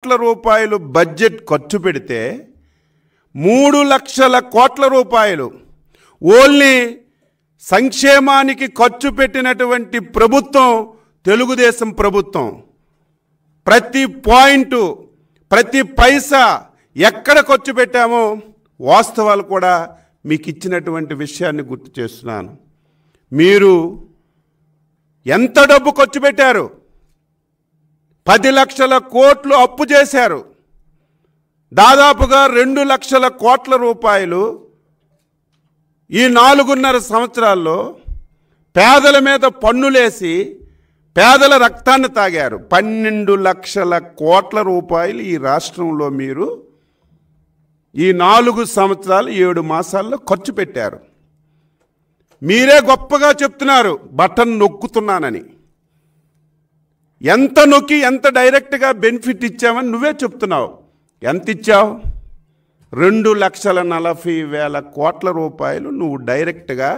కోట్ల రూపాయలు బడ్జెట్ ఖర్చు పెడితే 3 లక్షల కోట్ల రూపాయలు ఓన్లీ సంక్షేమానికి ఖర్చు పెట్టినటువంటి ప్రభుత్వం తెలుగుదేశం ప్రభుత్వం. ప్రతి పాయింట్ ప్రతి పైసా ఎక్కడ ఖర్చు పెట్టామో వాస్తవాలు కూడా మీకు ఇచ్చినటువంటి విషయాన్ని గుర్తు చేస్తున్నాను. మీరు ఎంత డబ్బు ఖర్చు పెట్టారు? 10 లక్షల కోట్లు అప్పు చేశారు. దాదాపుగా 2 లక్షల కోట్ల రూపాయలు ఈ 4.5 సంవత్సరాల్లో పేదల మీద పన్నులేసి పేదల రక్తాన్ని తాగారు. 12 లక్షల కోట్ల రూపాయలు ఈ రాష్ట్రంలో మీరు ఈ 4 సంవత్సరాలు 7 మాసాల్లో ఖర్చు పెట్టారు. మీరే గొప్పగా చెప్తున్నారు బటన్ నొక్కుతున్నానని. ఎంత నొక్కి ఎంత డైరెక్ట్గా బెనిఫిట్ ఇచ్చామని నువ్వే చెప్తున్నావు. ఎంత ఇచ్చావు? 2,40,000 కోట్ల రూపాయలు నువ్వు డైరెక్ట్గా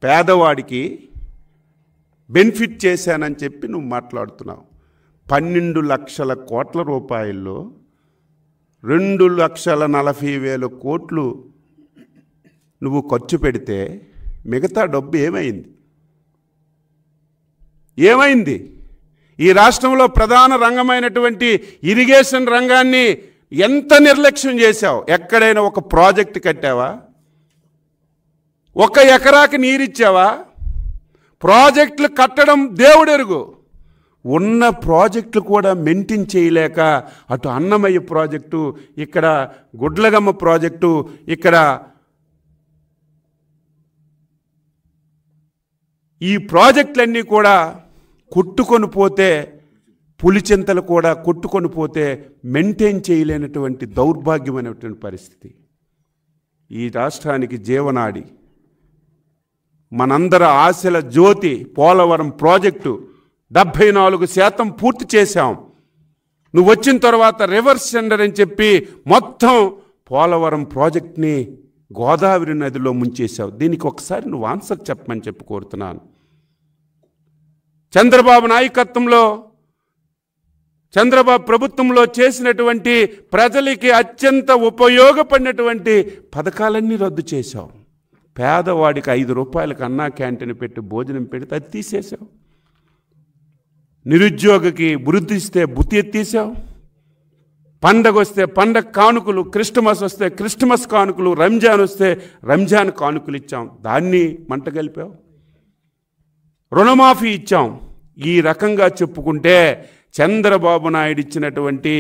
పేదవాడికి బెనిఫిట్ చేశానని చెప్పి నువ్వు మాట్లాడుతున్నావు. 12 లక్షల కోట్ల రూపాయల్లో 2,40,000 కోట్లు నువ్వు ఖర్చు పెడితే మిగతా డబ్బు ఏమైంది? ఏమైంది? ఈ రాష్ట్రంలో ప్రధాన రంగమైనటువంటి ఇరిగేషన్ రంగాన్ని ఎంత నిర్లక్ష్యం చేశావు? ఎక్కడైనా ఒక ప్రాజెక్ట్ కట్టావా? 1 ఎకరాకి నీరిచ్చావా? ప్రాజెక్టులు కట్టడం దేవుడెరుగు. ఉన్న ప్రాజెక్టులు కూడా మెయింటైన్ చేయలేక అటు అన్నమయ్య ప్రాజెక్టు, ఇక్కడ గుడ్లగమ్మ ప్రాజెక్టు, ఇక్కడ ఈ ప్రాజెక్టులన్నీ కూడా కొట్టుకొని పోతే, పులిచింతలు కూడా కొట్టుకొని పోతే మెయింటైన్ చేయలేనటువంటి దౌర్భాగ్యమైనటువంటి పరిస్థితి. ఈ రాష్ట్రానికి జీవనాడి, మనందరి ఆశల జ్యోతి పోలవరం ప్రాజెక్టు 74% పూర్తి చేశాం. నువ్వు వచ్చిన తర్వాత రివర్స్ టెండర్ అని చెప్పి మొత్తం పోలవరం ప్రాజెక్ట్ని గోదావరి నదిలో ముంచేశావు. దీనికి ఒకసారి నువ్వు ఆన్సర్ చెప్పమని చెప్పి కోరుతున్నాను. చంద్రబాబు నాయకత్వంలో, చంద్రబాబు ప్రభుత్వంలో చేసినటువంటి ప్రజలకి అత్యంత ఉపయోగపడినటువంటి పథకాలన్నీ రద్దు చేశావు. పేదవాడికి 5 రూపాయలకు అన్నా క్యాంటీన్ పెట్టి భోజనం పెడితే అది తీసేశావు. నిరుద్యోగికి వృద్ధి ఇస్తే బుద్ధి ఎత్తేసావు. పండగ వస్తే పండగ కానుకలు, క్రిస్టమస్ వస్తే క్రిస్టమస్ కానుకలు, రంజాన్ వస్తే రంజాన్ కానుకలు ఇచ్చాం, దాన్ని మంట కలిపావు. రుణమాఫీ ఇచ్చాం. ఈ రకంగా చెప్పుకుంటే చంద్రబాబు నాయుడు ఇచ్చినటువంటి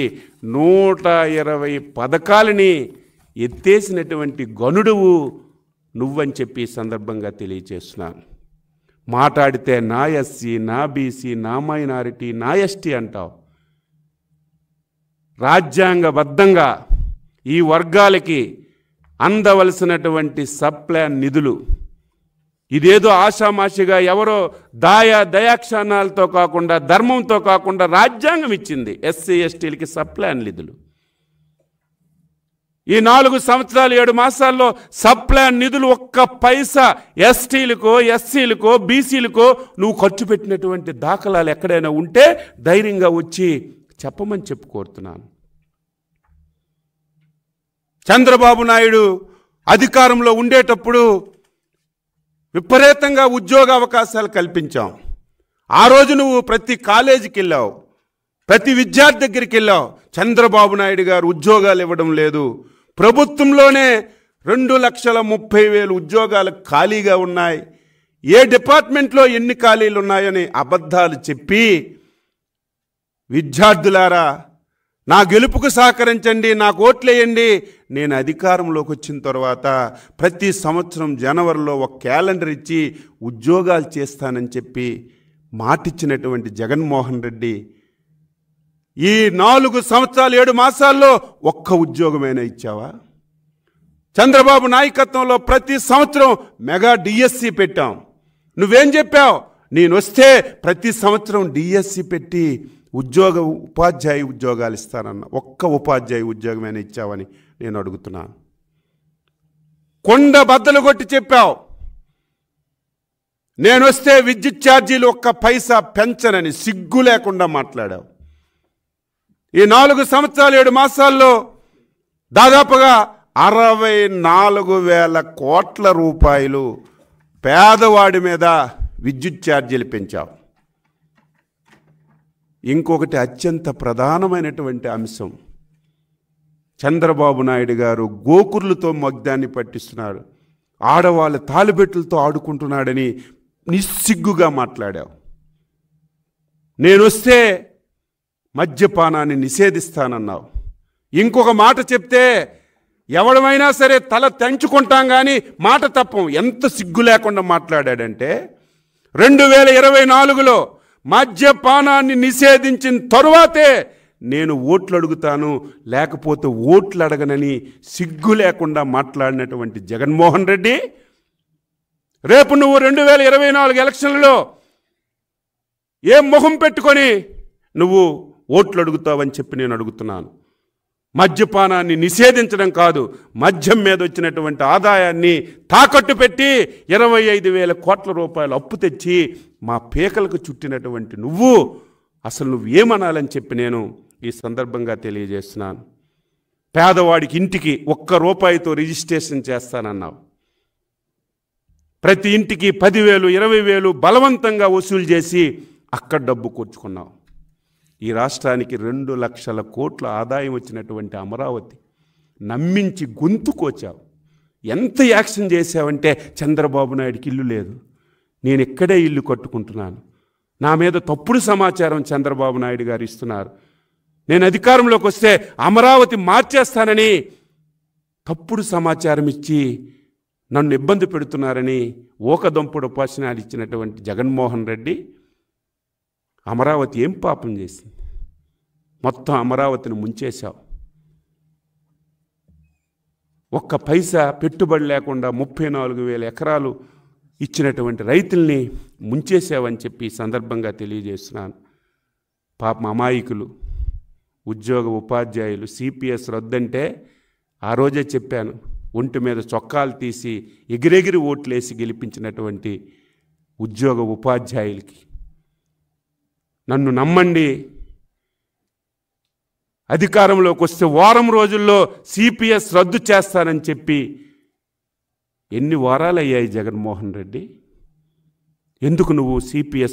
120 పథకాలని ఎత్తేసినటువంటి గనుడువు నువ్వని చెప్పి సందర్భంగా తెలియజేస్తున్నాను. మాట్లాడితే నా ఎస్సీ, నా బీసీ, నా మైనారిటీ, నా ఎస్టీ అంటావు. రాజ్యాంగబద్ధంగా ఈ వర్గాలకి అందవలసినటువంటి సప్లాన్ నిధులు ఇదేదో ఆషామాషిగా ఎవరో దయాక్షాణాలతో కాకుండా, ధర్మంతో కాకుండా రాజ్యాంగం ఇచ్చింది ఎస్సీ ఎస్టీలకి సప్లాన్ నిధులు. ఈ 4 సంవత్సరాలు 7 మాసాల్లో సప్లాన్ నిధులు 1 పైసా ఎస్టీలకో, ఎస్సీలకో, బీసీలకో నువ్వు ఖర్చు పెట్టినటువంటి దాఖలాలు ఎక్కడైనా ఉంటే ధైర్యంగా వచ్చి చెప్పమని చెప్పి కోరుతున్నాను. చంద్రబాబు నాయుడు అధికారంలో ఉండేటప్పుడు విపరీతంగా ఉద్యోగ అవకాశాలు కల్పించాం. ఆ రోజు నువ్వు ప్రతి కాలేజీకి వెళ్ళావు, ప్రతి విద్యార్థి దగ్గరికి వెళ్ళావు. చంద్రబాబు నాయుడు గారు ఉద్యోగాలు ఇవ్వడం లేదు. ప్రభుత్వంలోనే 2,30,000 ఉద్యోగాలు ఖాళీగా ఉన్నాయి. ఏ డిపార్ట్మెంట్లో ఎన్ని ఖాళీలు ఉన్నాయని అబద్ధాలు చెప్పి, విద్యార్థులారా నా గెలుపుకు సహకరించండి, నాకు ఓట్లేయండి, నేను అధికారంలోకి వచ్చిన తర్వాత ప్రతి సంవత్సరం జనవరిలో 1 క్యాలెండర్ ఇచ్చి ఉద్యోగాలు చేస్తానని చెప్పి మాటిచ్చినటువంటి జగన్మోహన్ రెడ్డి ఈ 4 సంవత్సరాలు 7 మాసాల్లో 1 ఉద్యోగమైనా ఇచ్చావా? చంద్రబాబు నాయకత్వంలో ప్రతి సంవత్సరం మెగా డిఎస్సి పెట్టాం. నువ్వేం చెప్పావు? నేను వస్తే ప్రతి సంవత్సరం డిఎస్సి పెట్టి ఉపాధ్యాయ ఉద్యోగాలు ఇస్తానన్న. 1 ఉపాధ్యాయ ఉద్యోగమైనా ఇచ్చావని నేను అడుగుతున్నాను. కొండ బద్దలు కొట్టి చెప్పావు, నేను వస్తే విద్యుత్ ఛార్జీలు 1 పైసా పెంచనని. సిగ్గు లేకుండా మాట్లాడావు. ఈ 4 సంవత్సరాలు 7 మాసాల్లో దాదాపుగా 64,000 కోట్ల రూపాయలు పేదవాడి మీద విద్యుత్ ఛార్జీలు పెంచావు. ఇంకొకటి అత్యంత ప్రధానమైనటువంటి అంశం, చంద్రబాబు నాయుడు గారు గోకుర్లతో మగ్దాన్ని పట్టిస్తున్నాడు, ఆడవాళ్ళ తాలిబెట్టులతో ఆడుకుంటున్నాడని నిస్సిగ్గుగా మాట్లాడావు. నేనొస్తే మద్యపానాన్ని నిషేధిస్తానన్నావు. ఇంకొక మాట చెప్తే ఎవడమైనా సరే తల తెంచుకుంటాం కానీ మాట తప్పం. ఎంత సిగ్గు లేకుండా మాట్లాడాడంటే 2024లో మద్యపానాన్ని నిషేధించిన తరువాతే నేను ఓట్లు అడుగుతాను, లేకపోతే ఓట్లు అడగనని సిగ్గు లేకుండా మాట్లాడినటువంటి జగన్మోహన్ రెడ్డి, రేపు నువ్వు 2024 ఎలక్షన్లలో ఏం మొహం పెట్టుకొని నువ్వు ఓట్లు అడుగుతావని చెప్పి నేను అడుగుతున్నాను. మద్యపానాన్ని నిషేధించడం కాదు, మద్యం మీద వచ్చినటువంటి ఆదాయాన్ని తాకట్టు పెట్టి 25,000 కోట్ల రూపాయలు అప్పు తెచ్చి మా పేకలకు చుట్టినటువంటి నువ్వు అసలు నువ్వు ఏమనాలని చెప్పి నేను ఈ సందర్భంగా తెలియజేస్తున్నాను. పేదవాడికి ఇంటికి 1 రూపాయితో రిజిస్ట్రేషన్ చేస్తానన్నావు. ప్రతి ఇంటికి 10,000, 20,000 బలవంతంగా వసూలు చేసి అక్కడ డబ్బు కూర్చుకున్నావు. ఈ రాష్ట్రానికి 2 లక్షల కోట్ల ఆదాయం వచ్చినటువంటి అమరావతి నమ్మించి గొంతు కోచావు. ఎంత యాక్షన్ చేసావంటే, చంద్రబాబు నాయుడికి ఇల్లు లేదు, నేను ఇక్కడే ఇల్లు కట్టుకుంటున్నాను, నా మీద తప్పుడు సమాచారం చంద్రబాబు నాయుడు గారు ఇస్తున్నారు, నేను అధికారంలోకి వస్తే అమరావతి మార్చేస్తానని తప్పుడు సమాచారం ఇచ్చి నన్ను ఇబ్బంది పెడుతున్నారని ఓకదంపుడు ఉపాసనాలు ఇచ్చినటువంటి జగన్మోహన్ రెడ్డి అమరావతి ఏం పాపం చేసింది? మొత్తం అమరావతిని ముంచేశావు. 1 పైసా పెట్టుబడి లేకుండా 34,000 ఎకరాలు ఇచ్చినటువంటి రైతుల్ని ముంచేసావని చెప్పి ఈ సందర్భంగా తెలియజేస్తున్నాను. పాపం అమాయకులు, ఉద్యోగ ఉపాధ్యాయులు, సిపిఎస్ రద్దంటే ఆ రోజే చెప్పాను, ఒంటి మీద చొక్కాలు తీసి ఎగిరెగిరి ఓట్లేసి గెలిపించినటువంటి ఉద్యోగ ఉపాధ్యాయులకి నన్ను నమ్మండి, అధికారంలోకి వస్తే వారం రోజుల్లో సిపిఎస్ రద్దు చేస్తానని చెప్పి ఎన్ని వారాలు అయ్యాయి జగన్మోహన్ రెడ్డి? ఎందుకు నువ్వు సిపిఎస్